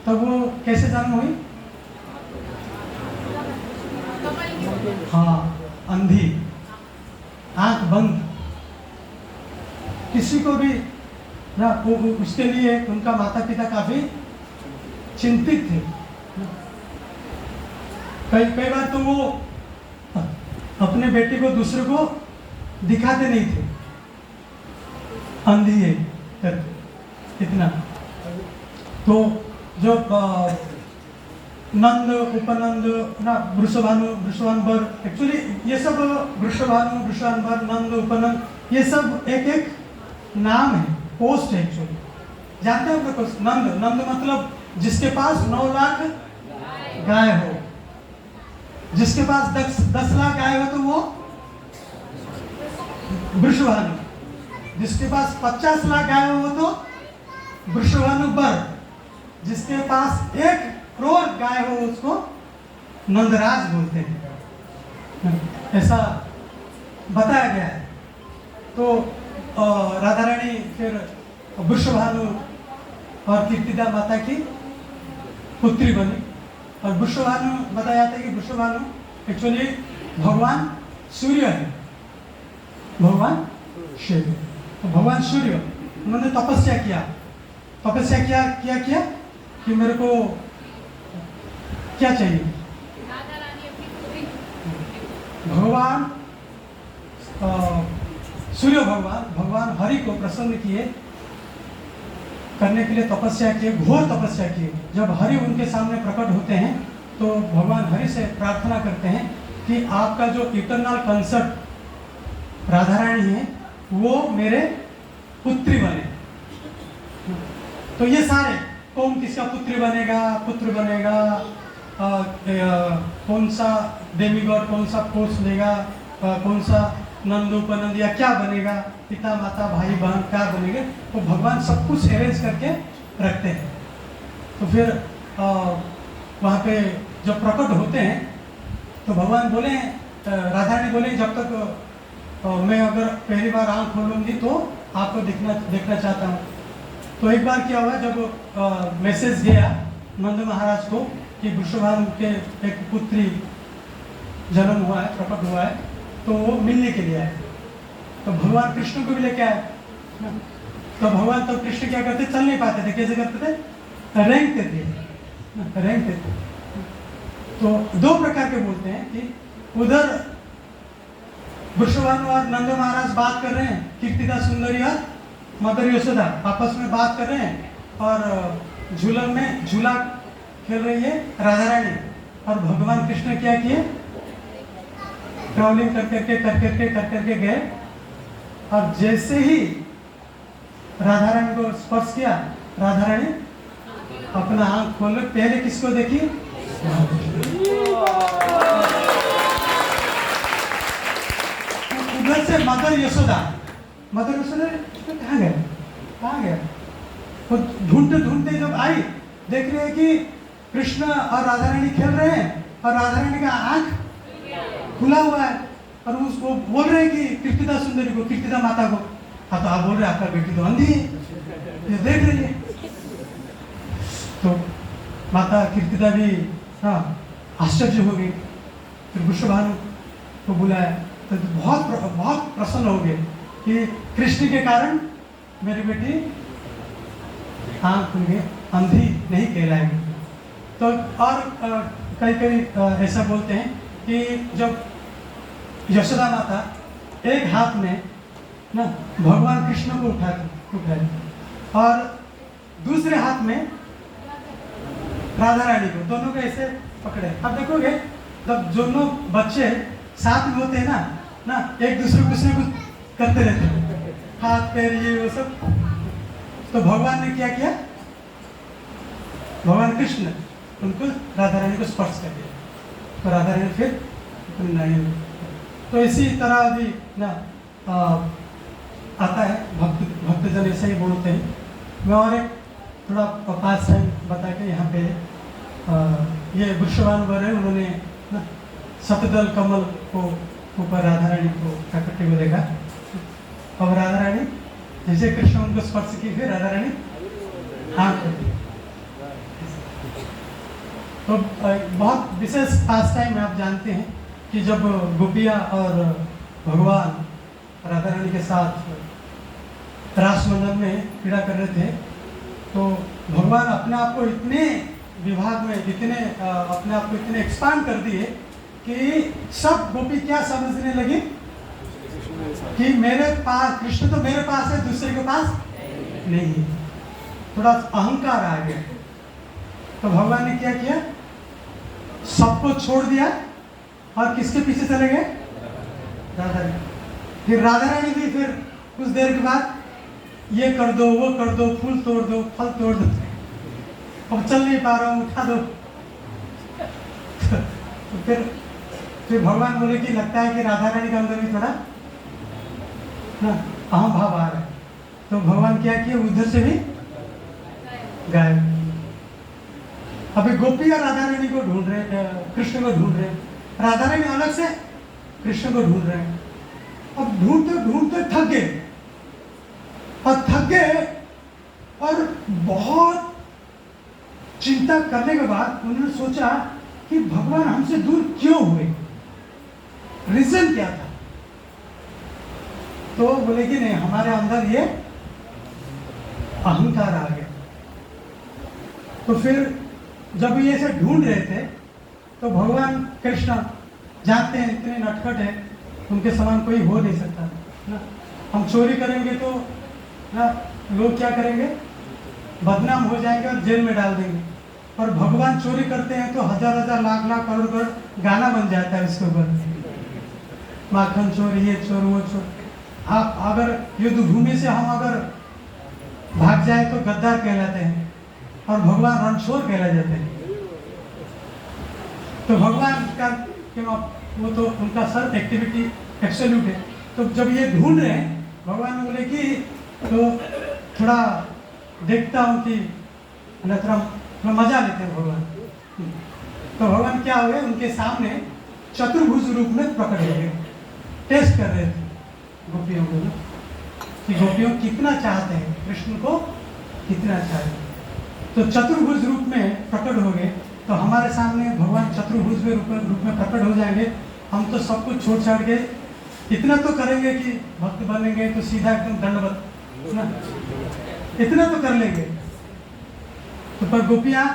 Speaker 1: तो वो कैसे जन्म हुई, हाँ अंधी, आंख बंद। किसी को भी ना उसके लिए उनका माता पिता काफी चिंतित थे। कई बार तो वो अपने बेटे को दूसरे को दिखाते नहीं थे, अंधी है करके इतना। तो जो नंद, उपनंद ना, वृषभानु, एक्चुअली ये सब वृषभानु, वृषभानु, नंद, उपनंद, ये सब एक एक नाम है, पोस्ट है एक्चुअली। जानते हैं आप? नंद मतलब जिसके पास 9 लाख गाय हो, जिसके पास 10 लाख गाय हो तो वो वृषभानु, जिसके पास 50 लाख गाय हो तो वृषभानु बर, जिसके पास 1 करोड़ गाय हो उसको नंदराज बोलते हैं, ऐसा बताया गया है। तो राधा रानी फिर वृषभानु और कीर्तिदा माता की पुत्री बनी। और वृषभानु बताया जाता है कि वृषभानु एक्चुअली भगवान सूर्य है, भगवान शिव। तो भगवान सूर्य उन्होंने तपस्या किया कि मेरे को क्या चाहिए। भगवान सूर्य भगवान हरि को प्रसन्न किए, करने के लिए तपस्या किए, घोर तपस्या किए। जब हरि उनके सामने प्रकट होते हैं तो भगवान हरि से प्रार्थना करते हैं कि आपका जो इटरनल कंसेप्ट राधा रानी है वो मेरे पुत्री बने। तो ये सारे कौन किसका पुत्र बनेगा, कौन सा डेमीगॉड, कौन सा फोर्स लेगा, कौन सा नंद उपनंद या क्या बनेगा, पिता माता भाई बहन क्या बनेंगे, तो भगवान सब कुछ अरेंज करके रखते हैं। तो फिर वहाँ पे जब प्रकट होते हैं तो भगवान बोले, राधा रानी बोले, जब तक मैं अगर पहली बार आँख खोलूँगी तो आपको देखना चाहता हूँ। तो एक बार क्या हुआ, जब मैसेज गया नंद महाराज को कि वृषभानु के एक पुत्री जन्म हुआ है, प्रकट हुआ है, तो वो मिलने के लिए आए। तो भगवान कृष्ण को भी लेके आए। तो भगवान तो कृष्ण क्या करते, चल नहीं पाते थे, कैसे करते थे, रेंगते थे, रेंगते थे। तो दो प्रकार के बोलते हैं कि उधर वृषभानु और नंद महाराज बात कर रहे हैं, कीर्तिदा सुंदरी और मदर यशोदा आपस में बात कर रहे हैं, और झूलन में झूला खेल रही है राधा रानी, और भगवान कृष्ण क्या किए, ट्रैवलिंग कर करके गए, और जैसे ही राधा रानी को स्पर्श किया, राधा रानी अपना आंख खोल, पहले किसको देखी, उधर से मदर यशोदा कहाँ गया, वो ढूंढते जब आई, देख रहे हैं कि कृष्ण और राधा रानी खेल रहे हैं, और राधा रानी का आंख खुला हुआ है, और उसको बोल रहे हैं कि कीर्तिदा सुंदरी को, कीर्तिदा माता को, हाँ तो आप बोल रहे हैं आपका बेटी तो अंधी है, ये देख रही है। तो माता कीर्तिदा भी आश्चर्य हो गई, फिर वृषभानु को बुलाया, तो बहुत प्रसन्न हो गए कि कृष्ण के कारण मेरी बेटी आँख खुल गई, अंधी नहीं कहलाएगी। तो और कई ऐसा बोलते हैं कि जब यशोदा माता एक हाथ में ना भगवान कृष्ण को उठाई और दूसरे हाथ में राधा रानी को, दोनों को ऐसे पकड़े। अब देखोगे जब दोनों बच्चे साथ में होते हैं ना एक दूसरे को कुछ ना कुछ करते रहते हैं, हाथ पैर ये वो सब। तो भगवान ने क्या किया, भगवान कृष्ण उनको राधा रानी को स्पर्श कर दिया, तो राधा रानी फिर नहीं। तो इसी तरह भी ना आता है, भक्तजन ऐसे ही बोलते हैं। मैं और एक थोड़ा पास टाइम बता के यहाँ पे ये वृषभानु वर है, उन्होंने ना सतदल कमल को ऊपर राधा रानी को प्रकटे हुए देखा, और राधा रानी जैसे कृष्ण उनको स्पर्श की, फिर राधा रानी आँख खोली। तो बहुत विशेष पास टाइम आप जानते हैं कि जब गोपिया और भगवान राधा रानी के साथ रासमंडल में क्रीड़ा कर रहे थे, तो भगवान अपने आप को इतने विभाग में अपने आप को इतने एक्सपांड कर दिए कि सब गोपी क्या समझने लगी कि मेरे पास कृष्ण तो मेरे पास है, दूसरे के पास नहीं। थोड़ा अहंकार आ गया। तो भगवान ने क्या किया, सबको छोड़ दिया और किसके पीछे चले गए, राधा रानी। फिर राधा रानी भी फिर कुछ देर के बाद ये कर दो, वो कर दो, फूल तोड़ दो, फल तोड़ दो, अब चल नहीं पा रहा हूँ, उठा दो। तो फिर भगवान बोले कि लगता है कि राधा रानी के अंदर भी थोड़ा ना अहम भाव आ रहा है। तो भगवान क्या किए, उधर से भी गायब। अभी गोपी और राधा रानी को ढूंढ रहे हैं, कृष्ण को ढूंढ रहे हैं, राधा रानी अलग से कृष्ण को ढूंढ रहे हैं। अब ढूंढते ढूंढते थक गए और बहुत चिंता करने के बाद उन्होंने सोचा कि भगवान हमसे दूर क्यों हुए, रीजन क्या था। तो बोले कि नहीं, हमारे अंदर ये अहंकार आ गया। तो फिर जब ये ऐसे ढूंढ रहे थे तो भगवान कृष्ण जानते हैं इतने नटखट है, उनके समान कोई हो नहीं सकता ना। हम चोरी करेंगे तो ना लोग क्या करेंगे, बदनाम हो जाएंगे और जेल में डाल देंगे। और भगवान चोरी करते हैं तो हजार हजार लाख लाख करोड़ गाना बन जाता है उसके ऊपर, माखन चोर, ये चोर, वो चोर। आप अगर युद्ध भूमि से हम अगर भाग जाए तो गद्दार कहलाते हैं, और भगवान रणछोड़ कहला जाते हैं। तो भगवान का वो तो उनका सर एक्टिविटी एब्सोल्यूट है। तो जब ये ढूंढ रहे हैं, भगवान बोले कि तो थोड़ा देखता हूँ कि थोड़ा मजा लेते हैं भगवान। तो भगवान क्या हुए, उनके सामने चतुर्भुज रूप में प्रकट हो गए। टेस्ट कर रहे थे गोपियों को ना, कि गोपियों कितना चाहते हैं कृष्ण को, कितना चाहते हैं। तो चतुर्भुज रूप में प्रकट हो गए। तो हमारे सामने भगवान चतुर्भुज में रूप में प्रकट हो जाएंगे, हम तो सब कुछ छोड़ छाड़ के इतना तो करेंगे कि भक्त बनेंगे तो सीधा एकदम दंडवत ना, इतना तो कर लेंगे। तो पर गोपियां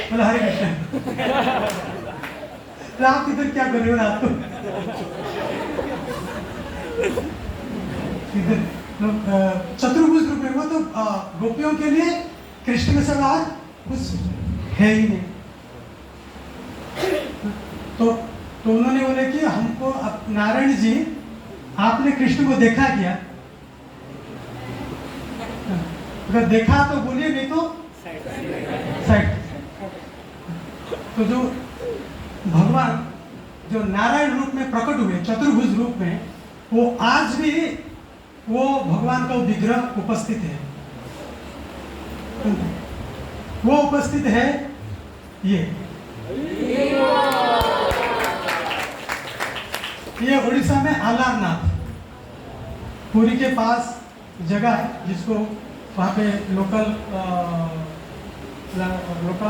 Speaker 1: बोले हरे कृष्ण, आप इधर क्या कर रहे हो रात को? इधर चतुर्भुज रूप में, वो तो गोपियों के लिए कृष्ण में सब आज कुछ है ही नहीं। तो उन्होंने बोले कि हमको नारायण जी आपने कृष्ण को देखा क्या? अगर देखा तो बोलिए, नहीं तो साइड। तो जो भगवान जो नारायण रूप में प्रकट हुए चतुर्भुज रूप में, वो आज भी वो भगवान का विग्रह उपस्थित है। वो उपस्थित है ये उड़ीसा में अलारनाथ, पुरी के पास जगह है जिसको वहाँ पे लोकल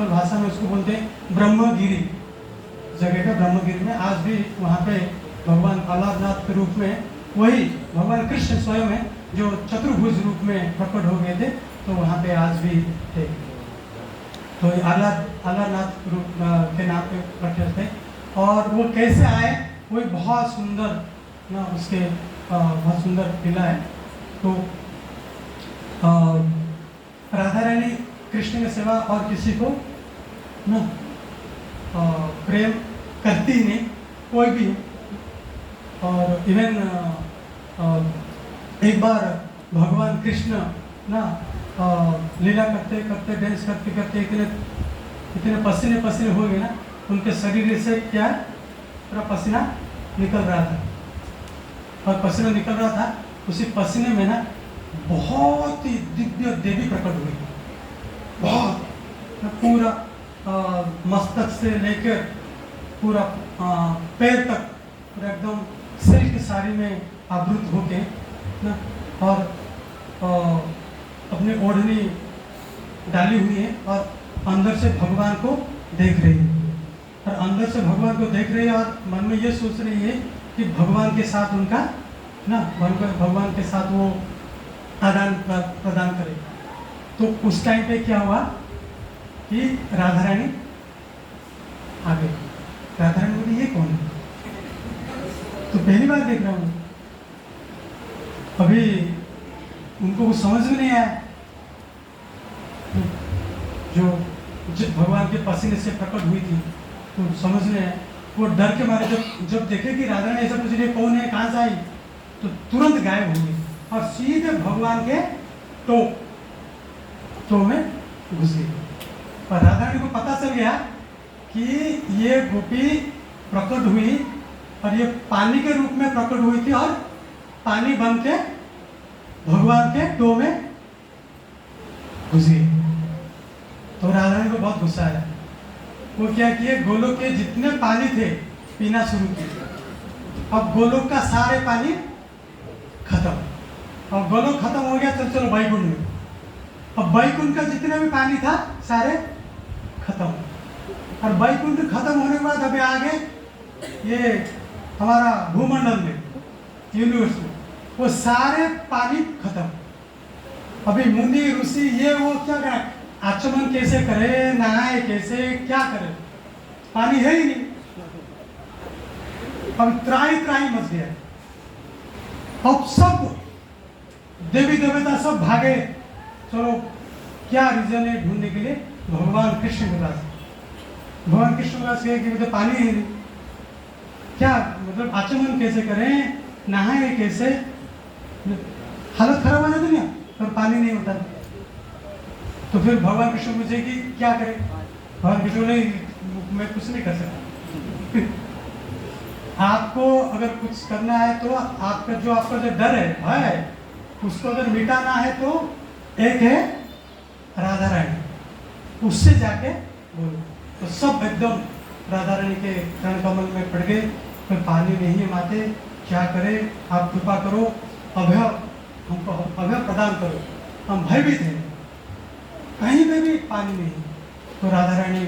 Speaker 1: भाषा में उसको बोलते हैं ब्रह्मगिरी। जगह का ब्रह्मगिरी में आज भी वहाँ पे भगवान अलारनाथ के रूप में वही भगवान कृष्ण स्वयं है जो चतुर्भुज रूप में प्रकट हो गए थे, तो वहाँ पे आज भी थे। तो अलारनाथ रूप के नाम पे प्रख्यात थे। और वो कैसे आए, वो बहुत सुंदर ना, उसके बहुत सुंदर किला है। तो राधा रानी कृष्ण की सेवा और किसी को ना प्रेम करती ही नहीं, कोई भी। और इवन एक बार भगवान कृष्ण ना लीला करते करते, डांस करते करते इतने पसीने पसीने हो गए ना, उनके शरीर से क्या पूरा पसीना निकल रहा था। और पसीना निकल रहा था, उसी पसीने में ना बहुत ही दिव्य देवी प्रकट हुई। बहुत पूरा मस्तक से लेकर पूरा पैर तक पूरा एकदम सिल्क साड़ी में आवृत होके ना, और अपनी ओढ़नी डाली हुई है और अंदर से भगवान को देख रही है। और अंदर से भगवान को देख रही है और मन में ये सोच रही है कि भगवान के साथ उनका ना, भगवान के साथ वो आदान प्रदान करे। तो उस टाइम पे क्या हुआ कि राधा रानी आ गई। राधा रानी बोली ये कौन है? तो पहली बार देख रहा हूँ। अभी उनको कुछ समझ में नहीं आया। जो भगवान के पसीने से प्रकट हुई थी तो समझ में आया। वो डर के मारे जब देखे कि राधा रानी ऐसा पूछ रही कौन है, कहाँ से आई, तो तुरंत गायब हो गई और सीधे भगवान के तो में घुस गई। और राधा रानी को पता चल गया कि ये गोपी प्रकट हुई और ये पानी के रूप में प्रकट हुई थी और पानी बन के भगवान के टो में घुस गई। तो राधा रानी को बहुत गुस्सा आया। वो क्या किए, गोलोक के जितने पानी थे पीना शुरू किए। अब गोलोक का सारे पानी खत्म। और गोलोक खत्म हो गया, चलो वैकुंठ में। अब वैकुंठ का जितना भी पानी था सारे खत्म। और वैकुंठ खत्म होने के बाद अभी आगे ये हमारा भूमंडल में, यूनिवर्स में, वो सारे पानी खत्म। अभी मुनि ऋषि ये वो क्या करें, आचमन कैसे करे, नहाए कैसे, क्या करे, पानी है ही नहीं। अब त्राही मच गया। अब सब देवी देवता सब भागे, चलो क्या रीजन है ढूंढने के लिए भगवान कृष्ण के पास। भगवान कृष्ण के पास गए कि मतलब पानी है नहीं, क्या मतलब आचमन कैसे करें, नहाए कैसे, हालत खराब हो जाती ना, पर पानी नहीं होता। तो फिर भगवान कृष्ण पूछे कि क्या करें। भगवान कृष्ण ने मैं कुछ नहीं कर सकता। आपको अगर कुछ करना है तो आपका जो डर है, भय है, उसको अगर मिटाना है तो एक है राधा रानी, उससे जाके बोलो। तो सब एकदम राधा रानी के चरण कमल में पड़ गए, कोई पानी नहीं है माते, क्या करे, आप कृपा करो, अभय हमको अभय प्रदान करो, हम भयभीत हैं, कहीं पे भी पानी नहीं। तो राधा रानी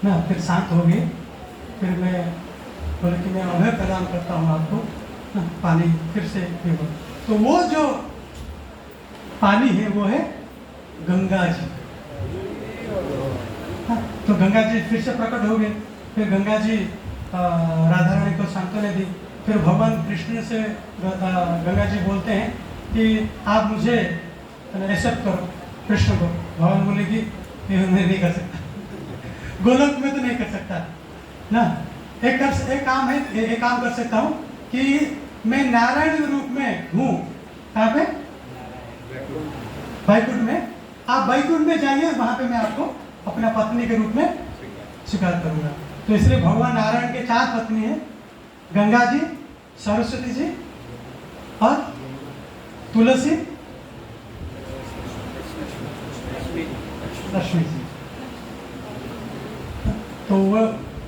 Speaker 1: ना फिर शांत हो गई, फिर मैं बोले कि मैं अभय प्रदान करता हूँ आपको, पानी फिर से पियो। तो वो जो पानी है वो है गंगा जी। हाँ, तो गंगा जी फिर से प्रकट हो गए, फिर गंगा जी राधा रानी को सांत्वना दी। फिर भगवान कृष्ण से गंगा जी बोलते हैं कि आप मुझे एक्सेप्ट करो, कृष्ण को। भगवान बोले कि मैं नहीं कर सकता, गोलोक में तो नहीं कर सकता ना। एक काम है, एक काम कर सकता हूँ कि मैं नारायण रूप में हूँ, कहाँ पे, वैकुंठ में। आप वैकुंठ में जाइए, वहां पे मैं आपको अपना पत्नी के रूप में स्वीकार करूंगा। तो इसलिए भगवान नारायण के 4 पत्नी हैं, गंगा जी, सरस्वती जी और तुलसी, लक्ष्मी जी। तो वो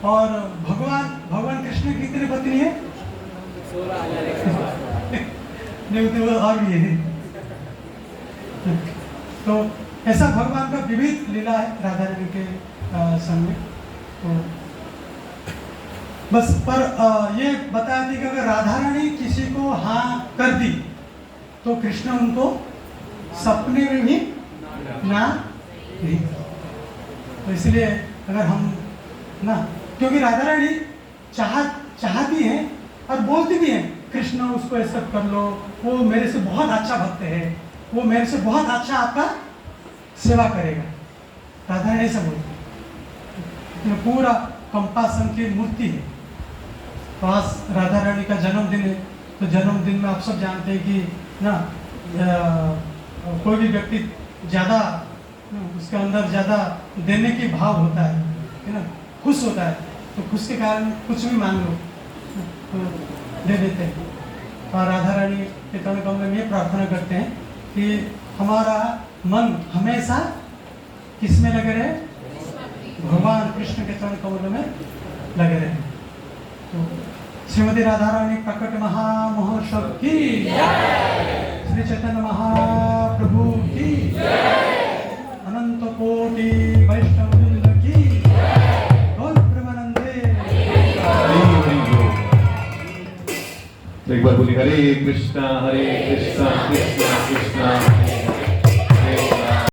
Speaker 1: और भगवान कृष्ण की कितनी पत्नी है? 16,000 नहीं, तो और भी है। तो ऐसा भगवान का विविध लीला है राधा रानी के संग में। तो बस पर ये बताया थी कि अगर राधा रानी किसी को हाँ कर दी तो कृष्ण उनको सपने में भी ना नहीं। तो इसलिए अगर हम ना, क्योंकि राधा रानी चाहती हैं और बोलती भी हैं, कृष्ण उसको एक्सेप्ट कर लो, वो मेरे से बहुत अच्छा भक्त है, वो मेरे से बहुत अच्छा आपका सेवा करेगा। राधा रानी ऐसा बोलती है, पूरा कंपासन की मूर्ति है। तो आज राधा रानी का जन्मदिन है, तो जन्मदिन में आप सब जानते हैं कि ना कोई भी व्यक्ति ज़्यादा उसके अंदर ज़्यादा देने की भाव होता है ना, खुश होता है। तो खुश के कारण कुछ भी मांग लो तो दे देते हैं। और राधा रानी के चरण कमल में ये प्रार्थना करते हैं कि हमारा मन हमेशा किस में लगे रहे? भगवान कृष्ण के चरण कमल में लगे रहे। तो श्रीमती राधा रानी प्रकट महामहोत्सव की जय, श्री चैतन्य महाप्रभु की जय, अनंत कोटि वैष्णव वृंद की जय, गौर प्रेमानंदे।
Speaker 2: एक बार बोली हरे कृष्णा कृष्णा कृष्णा